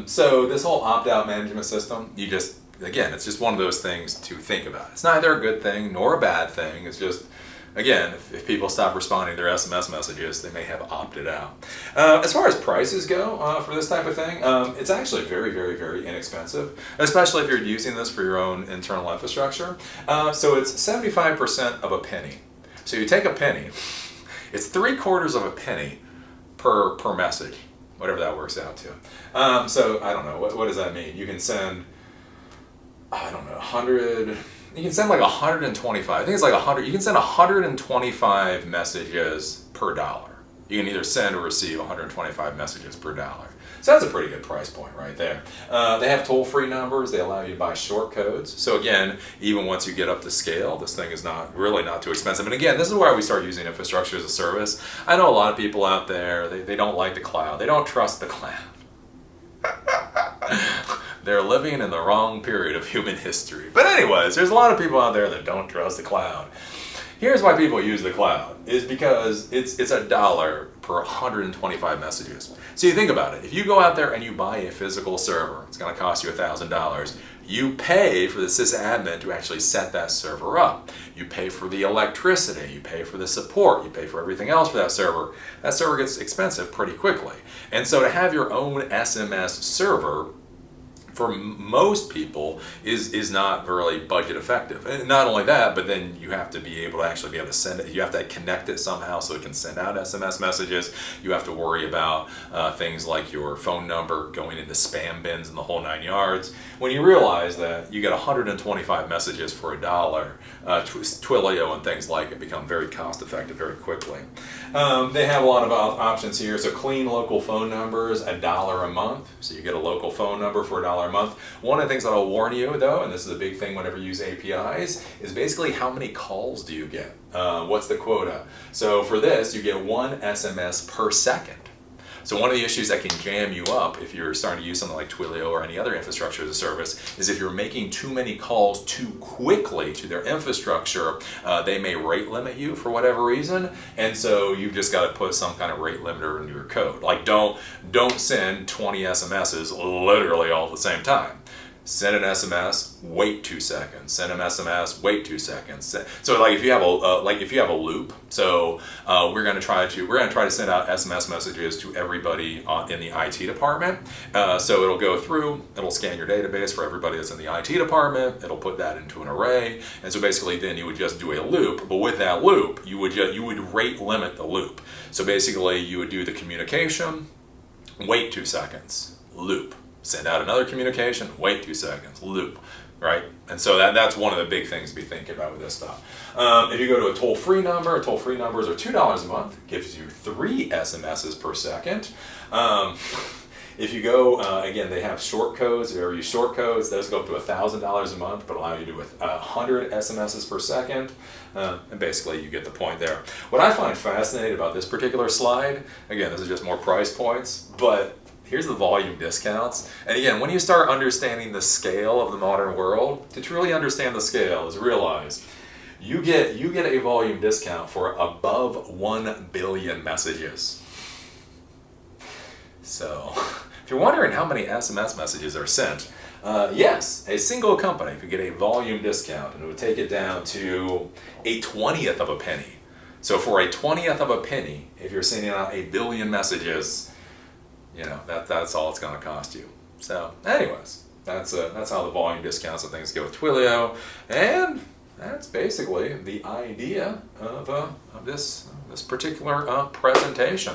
So this whole opt-out management system, again, it's just one of those things to think about. It's neither a good thing nor a bad thing. It's just, again, if people stop responding to their SMS messages, they may have opted out. As far as prices go for this type of thing, it's actually very, very, very inexpensive, especially if you're using this for your own internal infrastructure. So it's 75% of a penny. So you take a penny, it's 3/4 of a penny per message, whatever that works out to. So I don't know, what does that mean? You can send, 100... You can send like 125. I think it's like 100. You can send 125 messages per dollar. You can either send or receive 125 messages per dollar. So that's a pretty good price point right there. They have toll-free numbers. They allow you to buy short codes. So again, even once you get up to scale, this thing is not too expensive. And again, this is why we start using infrastructure as a service. I know a lot of people out there, they don't like the cloud. They don't trust the cloud. They're living in the wrong period of human history. But anyways, there's a lot of people out there that don't trust the cloud. Here's why people use the cloud, is because it's $1 per 125 messages. So you think about it, if you go out there and you buy a physical server, it's gonna cost you $1,000. You pay for the sysadmin to actually set that server up. You pay for the electricity, you pay for the support, you pay for everything else for that server. That server gets expensive pretty quickly. And so to have your own SMS server, for most people, is not really budget effective. And not only that, but then you have to be able to send it. You have to connect it somehow so it can send out SMS messages. You have to worry about things like your phone number going into spam bins and the whole 9 yards. When you realize that you get 125 messages for $1, Twilio and things like it become very cost effective very quickly. They have a lot of options here. So clean local phone numbers, $1 a month. So you get a local phone number for $1 a month. One of the things that I'll warn you though, and this is a big thing whenever you use APIs, is basically how many calls do you get? What's the quota? So for this, you get 1 SMS per second. So one of the issues that can jam you up if you're starting to use something like Twilio or any other infrastructure as a service is if you're making too many calls too quickly to their infrastructure, they may rate limit you for whatever reason, and so you've just got to put some kind of rate limiter into your code. Like don't send 20 SMSs literally all at the same time. Send an SMS, wait 2 seconds. Send an SMS, wait 2 seconds. So like if you have a loop, so we're going to try to send out SMS messages to everybody in the IT department. So it'll go through, it'll scan your database for everybody that's in the IT department. It'll put that into an array, and so basically then you would just do a loop. But with that loop, you would rate limit the loop. So basically you would do the communication, wait 2 seconds, loop. Send out another communication, wait 2 seconds, loop, right? And so that's one of the big things to be thinking about with this stuff. If you go to a toll-free number, toll-free numbers are $2 a month, gives you 3 SMSs per second. If you go, again, they have short codes. If you ever use short codes, those go up to $1,000 a month, but allow you to do 100 SMSs per second. And basically, you get the point there. What I find fascinating about this particular slide, again, this is just more price points, but here's the volume discounts. And again, when you start understanding the scale of the modern world, to truly understand the scale is realize you get a volume discount for above 1 billion messages. So if you're wondering how many SMS messages are sent, yes, a single company could get a volume discount, and it would take it down to a 20th of a penny. So for a 20th of a penny, if you're sending out 1 billion messages, that's all it's going to cost you. So anyways, That's how the volume discounts and things go with Twilio, and that's basically the idea of this particular presentation.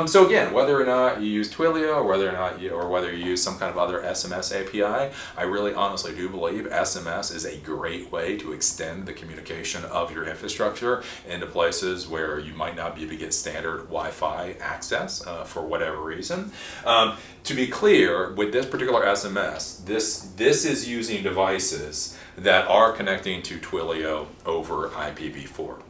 So again, whether or not you use Twilio, or whether you use some kind of other SMS API, I really honestly do believe SMS is a great way to extend the communication of your infrastructure into places where you might not be able to get standard Wi-Fi access for whatever reason. To be clear, with this particular SMS, this is using devices that are connecting to Twilio over IPv4.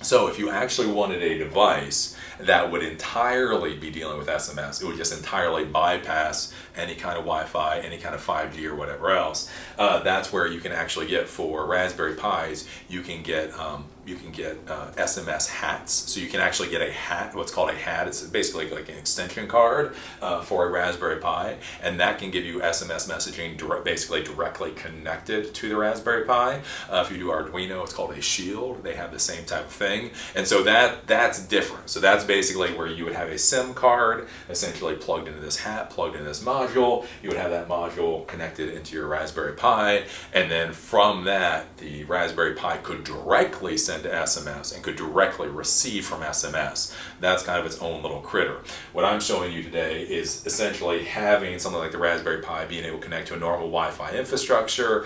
So if you actually wanted a device that would entirely be dealing with SMS, it would just entirely bypass any kind of Wi-Fi, any kind of 5G or whatever else, that's where you can actually get, for Raspberry Pis, you can get SMS hats. So you can actually get a hat, what's called a hat. It's basically like an extension card for a Raspberry Pi, and that can give you SMS messaging basically directly connected to the Raspberry Pi. If you do Arduino, it's called a shield. They have the same type of thing, and so that's different. So that's basically where you would have a SIM card essentially plugged into this hat, plugged into this module. You would have that module connected into your Raspberry Pi, and then from that, the Raspberry Pi could directly send to SMS and could directly receive from SMS. That's kind of its own little critter. What I'm showing you today is essentially having something like the Raspberry Pi being able to connect to a normal Wi-Fi infrastructure.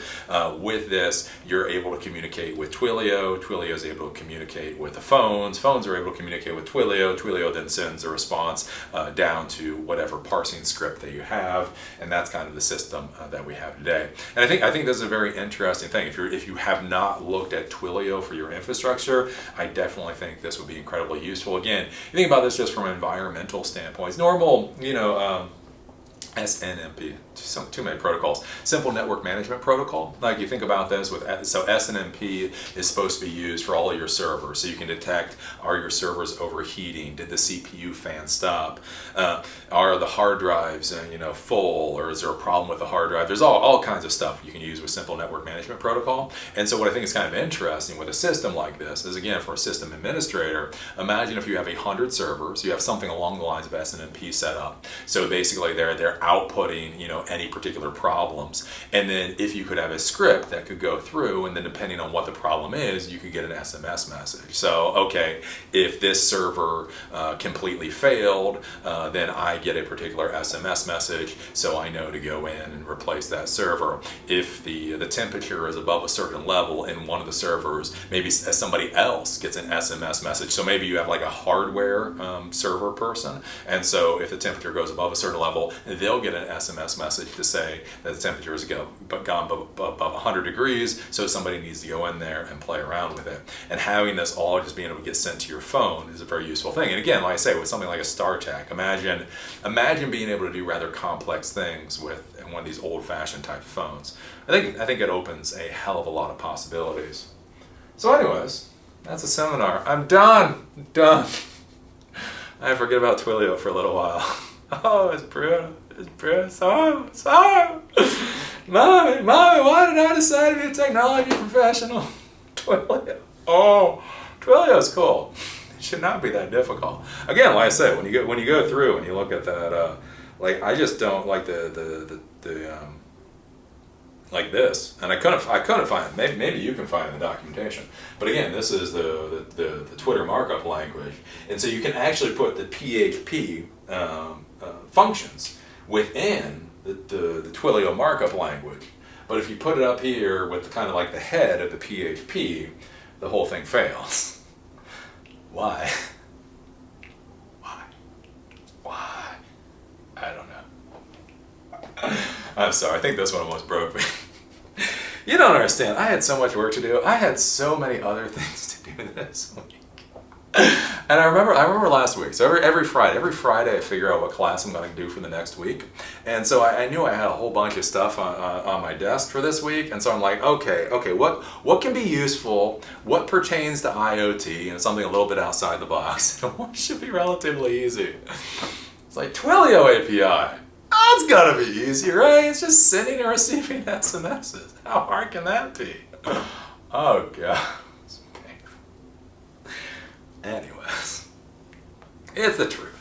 With this, you're able to communicate with Twilio. Twilio is able to communicate with the phones. Phones are able to communicate with Twilio. Twilio then sends a response down to whatever parsing script that you have, and that's kind of the system that we have today. And I think this is a very interesting thing. If you have not looked at Twilio for your infrastructure, I definitely think this would be incredibly useful. Again, you think about this just from an environmental standpoint. Normal, SNMP, too many protocols. Simple Network Management Protocol. Like you think about this so SNMP is supposed to be used for all of your servers, so you can detect, are your servers overheating? Did the CPU fan stop? Are the hard drives full, or is there a problem with the hard drive? There's all kinds of stuff you can use with Simple Network Management Protocol. And so what I think is kind of interesting with a system like this is, again, for a system administrator, imagine if you have 100 servers, you have something along the lines of SNMP set up. So basically they're outputting any particular problems, and then if you could have a script that could go through, and then depending on what the problem is, you could get an SMS message. So okay, if this server completely failed, then I get a particular SMS message, so I know to go in and replace that server. If the temperature is above a certain level in one of the servers, maybe somebody else gets an SMS message. So maybe you have like a hardware server person, and so if the temperature goes above a certain level, they'll get an SMS message to say that the temperature has gone above 100 degrees, so somebody needs to go in there and play around with it. And having this all just being able to get sent to your phone is a very useful thing. And again, like I say, with something like a StarTAC, imagine being able to do rather complex things with one of these old-fashioned type of phones. I think it opens a hell of a lot of possibilities. So anyways, that's a seminar. I'm done. I forget about Twilio for a little while. Oh, it's brutal. It's brutal. So. Mommy, why did I decide to be a technology professional? Twilio. Oh, Twilio's cool. It should not be that difficult. Again, like I said, when you go through and you look at that, I just don't like the like this, and I couldn't find it. Maybe you can find it in the documentation. But again, this is the Twitter markup language, and so you can actually put the PHP functions within the Twilio markup language. But if you put it up here with kind of like the head of the PHP, the whole thing fails. Why? I don't know. I'm sorry, I think this one almost broke me. You don't understand. I had so much work to do. I had so many other things to do this week. And I remember last week, so every Friday I figure out what class I'm going to do for the next week. And so I knew I had a whole bunch of stuff on my desk for this week, and so I'm like, okay, what can be useful, what pertains to IoT, and something a little bit outside the box, and what should be relatively easy. It's like Twilio API. Oh, it's gotta be easy, right? It's just sending and receiving SMSs. How hard can that be? Oh God. Anyways, it's the truth.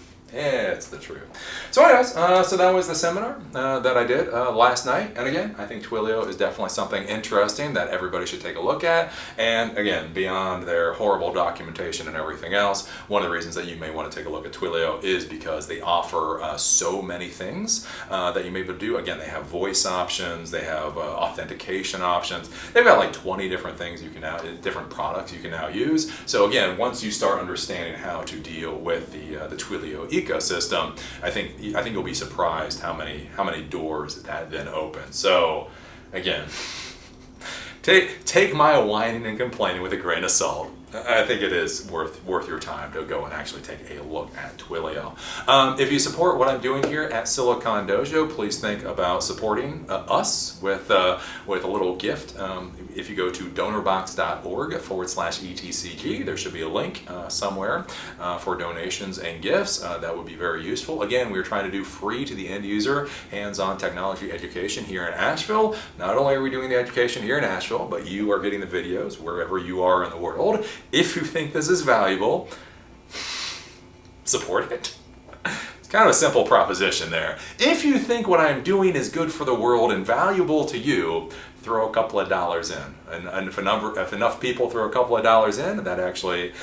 So anyways, so that was the seminar that I did last night. And again, I think Twilio is definitely something interesting that everybody should take a look at. And again, beyond their horrible documentation and everything else, one of the reasons that you may want to take a look at Twilio is because they offer so many things that you may be able to do. Again, they have voice options, they have authentication options. They've got like 20 different things you can now, different products you can now use. So again, once you start understanding how to deal with the Twilio ecosystem, I think you'll be surprised how many doors that then opens. So again, take my whining and complaining with a grain of salt. I think it is worth your time to go and actually take a look at Twilio. If you support what I'm doing here at Silicon Dojo, please think about supporting us with a little gift. If you go to donorbox.org/ETCG, there should be a link somewhere for donations and gifts. That would be very useful. Again, we're trying to do free to the end user, hands-on technology education here in Asheville. Not only are we doing the education here in Asheville, but you are getting the videos wherever you are in the world. If you think this is valuable, support it. It's kind of a simple proposition there. If you think what I'm doing is good for the world and valuable to you, throw a couple of dollars in. And if enough people throw a couple of dollars in, that actually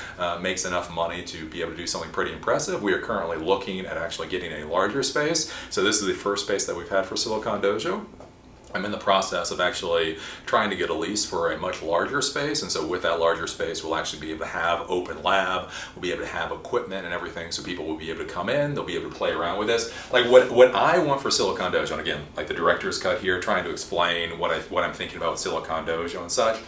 makes enough money to be able to do something pretty impressive. We are currently looking at actually getting a larger space. So this is the first space that we've had for Silicon Dojo. I'm in the process of actually trying to get a lease for a much larger space, and so with that larger space we'll actually be able to have open lab, we'll be able to have equipment and everything, so people will be able to come in, they'll be able to play around with this. Like what I want for Silicon Dojo, and again, like the director's cut here, trying to explain what I'm thinking about Silicon Dojo and such,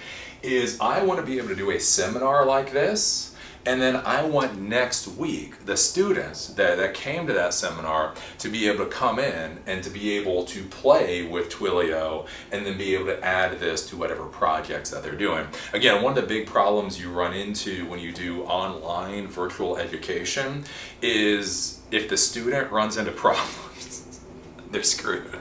is I want to be able to do a seminar like this. And then I want next week the students that came to that seminar to be able to come in and to be able to play with Twilio and then be able to add this to whatever projects that they're doing. Again, one of the big problems you run into when you do online virtual education is if the student runs into problems, they're screwed.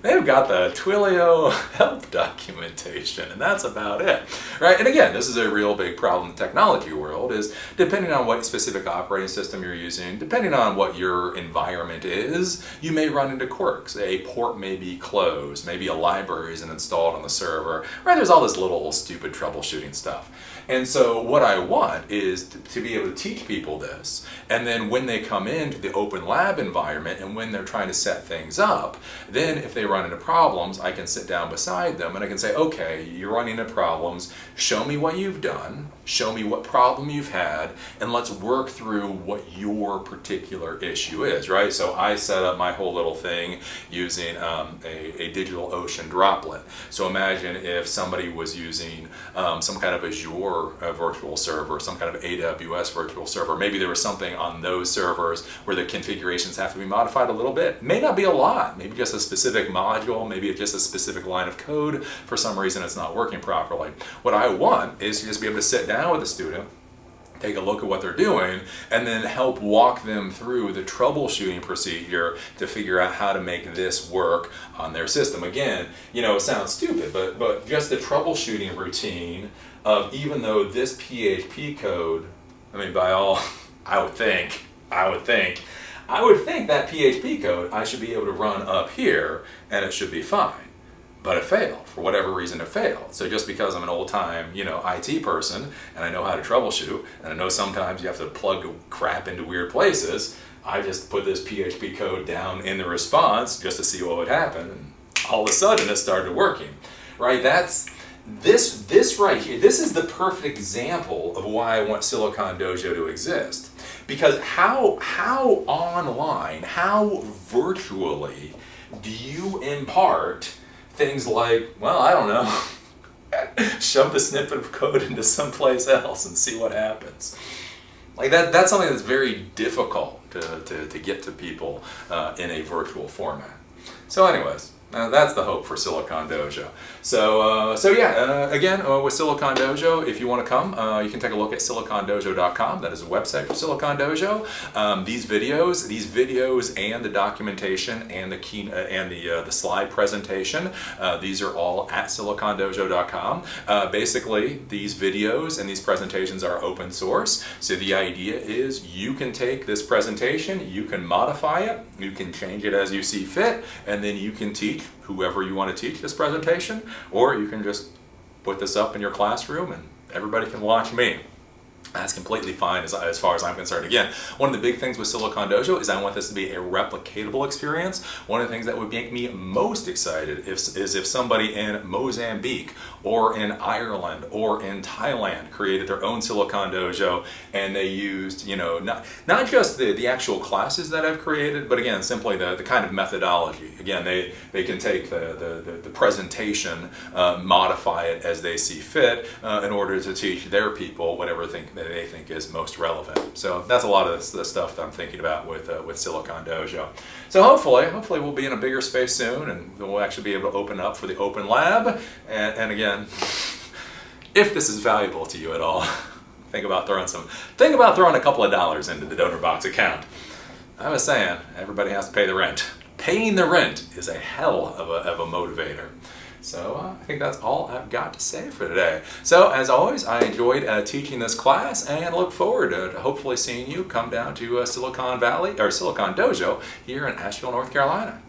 They've got the Twilio help documentation, and that's about it, right? And again, this is a real big problem in the technology world, is depending on what specific operating system you're using, depending on what your environment is, you may run into quirks. A port may be closed, maybe a library isn't installed on the server, right? There's all this little stupid troubleshooting stuff. And so what I want is to be able to teach people this, and then when they come into the open lab environment and when they're trying to set things up, then if they run into problems, I can sit down beside them and I can say, okay, you're running into problems, show me what you've done, show me what problem you've had, and let's work through what your particular issue is, right? So I set up my whole little thing using a DigitalOcean Droplet. So imagine if somebody was using some kind of Azure virtual server, some kind of AWS virtual server. Maybe there was something on those servers where the configurations have to be modified a little bit. May not be a lot, maybe just a specific module, maybe just a specific line of code. For some reason it's not working properly. What I want is to just be able to sit down with a student, take a look at what they're doing, and then help walk them through the troubleshooting procedure to figure out how to make this work on their system. Again, you know, it sounds stupid, but just the troubleshooting routine of, even though this PHP code, I mean, I would think that PHP code I should be able to run up here and it should be fine. But it failed. For whatever reason, it failed. So just because I'm an old-time, IT person, and I know how to troubleshoot, and I know sometimes you have to plug crap into weird places, I just put this PHP code down in the response just to see what would happen, and all of a sudden it started working. Right? This right here, this is the perfect example of why I want Silicon Dojo to exist. Because how online, how virtually do you impart things like, well, I don't know, shove the snippet of code into someplace else and see what happens. Like that's something that's very difficult to get to people in a virtual format. So anyways, that's the hope for Silicon Dojo. So yeah, again, with Silicon Dojo, if you want to come, you can take a look at silicondojo.com. That is a website for Silicon Dojo. These videos and the documentation and the slide presentation, these are all at silicondojo.com. Basically, these videos and these presentations are open source. So the idea is you can take this presentation, you can modify it, you can change it as you see fit, and then you can teach whoever you want to teach this presentation, or you can just put this up in your classroom and everybody can watch me. That's completely fine as far as I'm concerned. Again, one of the big things with Silicon Dojo is I want this to be a replicatable experience. One of the things that would make me most excited is if somebody in Mozambique or in Ireland or in Thailand created their own Silicon Dojo and they used, you know, not just the actual classes that I've created, but again, simply the kind of methodology. Again, they can take the presentation, modify it as they see fit in order to teach their people whatever they think is most relevant. So that's a lot of the stuff that I'm thinking about with Silicon Dojo. So hopefully we'll be in a bigger space soon, and we'll actually be able to open up for the open lab. And again, if this is valuable to you at all, think about throwing a couple of dollars into the DonorBox account. I was saying, everybody has to pay the rent. Paying the rent is a hell of a motivator. So I think that's all I've got to say for today. So as always, I enjoyed teaching this class and look forward to hopefully seeing you come down to Silicon Valley or Silicon Dojo here in Asheville, North Carolina.